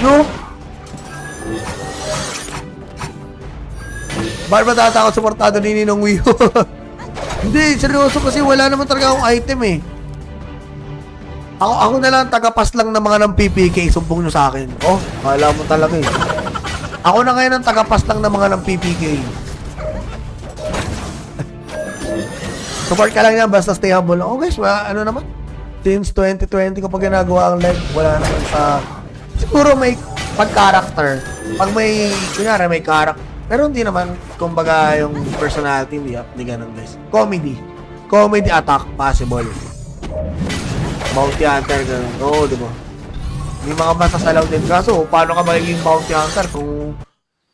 No? Bakit ba tatakot suportado ni Ninong Wio? Hindi, seryoso kasi wala naman talaga akong item eh. Ako na lang tagapas lang ng mga ng PPK, sumbong nyo sa akin. Oh, kala mo talaga eh. Ako na ngayon ang tagapas lang ng mga ng PPK. Support ka lang yan, basta stay humble. Oh guys, ano naman? Since 2020 ko pa ginagawa ang live, wala naman sa... Siguro may pag-character. Pag may, kunyari may character. Pero hindi naman, kumbaga yung personality, hindi ganun guys. Comedy. Comedy attack, possible. Bounty Hunter, ganun. Oo, diba? May mga masasalaw din. Kaso, paano ka magiging Bounty Hunter kung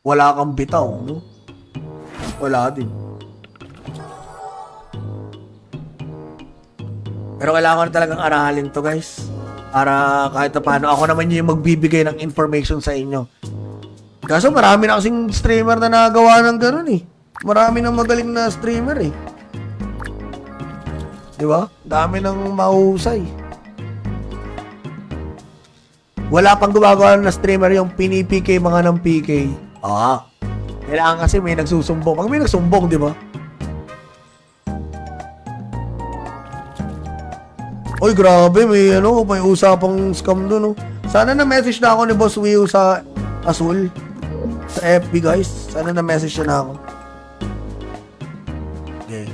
wala kang bitaw, no? Wala din. Pero kailangan ko na talagang aralin to, guys. Para kahit na paano, ako naman yung magbibigay ng information sa inyo. Kaso marami na kasing streamer na nagawa ng ganun eh. Marami ng magaling na streamer eh. Diba? Dami ng mahusay. Wala pang gumagawa na streamer yung pinipk mga ng PK. Ah. Kailangan kasi may nagsusumbong. Pag may nagsumbong, di ba? Oy, grabe. May usapang scam doon, no? Sana na-message na ako ni Boss Wio sa Azul. Sa FB, guys. Sana na-message na ako. Okay.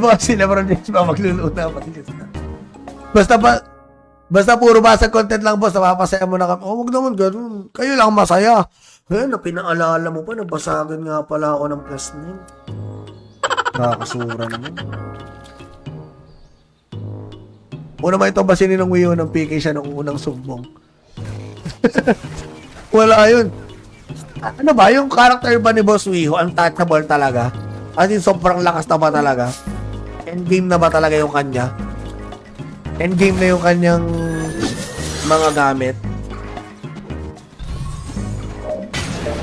Boss, sila Lebron James ba magluluna pati sila. Basta puro basag content lang, boss. Napapasaya mo na kami. Oh, wag naman ganun. Kayo lang masaya. Ngayon, na pinaalala mo pa, nabasagan nga pala ako ng plus 9. Nakakasura naman. Una ba ito basinin ng Wio ng PK siya nung unang sumbong? Wala yun. Ano ba? Yung character ba ni Boss Wio, untouchable talaga? As in, sobrang lakas na ba talaga? Endgame na ba talaga yung kanya? Endgame na yung kanyang mga gamit?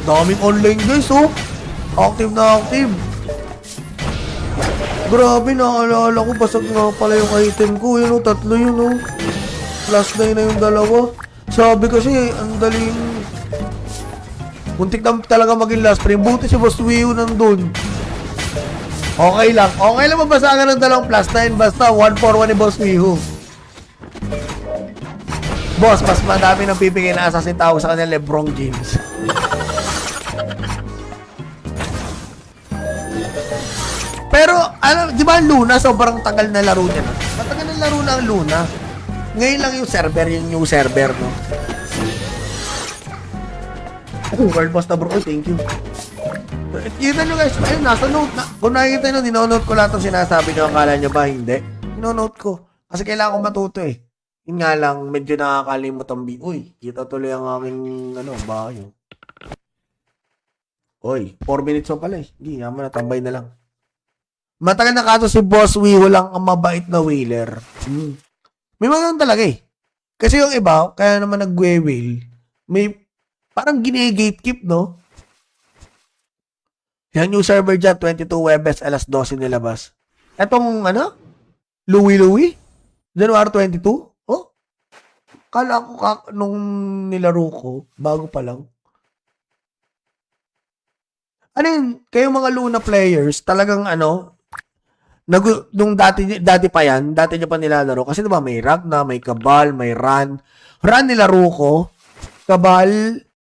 Daming online guys, oh. Active na active. Grabe, nakaalala ko. Basag nga pala yung item ko. Yun, oh, 3 yun, oh. Plus 9 na yung dalawa. Sabi kasi, ang daling... Muntik na talaga maging last frame. Buti si Boss Wio nandun. Okay lang. Okay lang mabasagan ng dalawang plus 9. Basta 1-4-1 ni Boss Wio. Boss, mas madami ng pipigay na assassin tawag sa kanya Lebron James. Pero, di ba ang Luna, sobrang tagal na laro niya na. Matagal na laro na ang Luna. Ngayon lang yung server, yung new server, no? World boss na bro. Oh, thank you. Kita nyo guys, ayun, nasa note na. Kung nakikita nyo, dinonote ko lahat ng sinasabi nyo. Akala nyo ba? Hindi. Dinonote ko. Kasi kailangan ko matuto eh. Yun nga lang, medyo nakakalimot ang Uy, kita tuloy ang aking, bayo. Uy, 4 minutes pa pala eh. Hindi, naman natambay na lang. Matagal na kaso si Boss Wio lang ang mabait na whaler. May mga talaga eh. Kasi yung iba, kaya naman nag-whale, may parang gine-gatekeep, no? Yan yung server dyan, 22 Webes, alas 12 nilabas. Etong, Louie? January 22? Oh? Kala ko nung nilaro ko, bago pa lang. Ano yun, kayong mga Luna players, talagang nung dati pa yan, dati nyo pa nilalaro. Kasi diba may Ragna, may Cabal, may Ran. Ran nilaro ko. Cabal,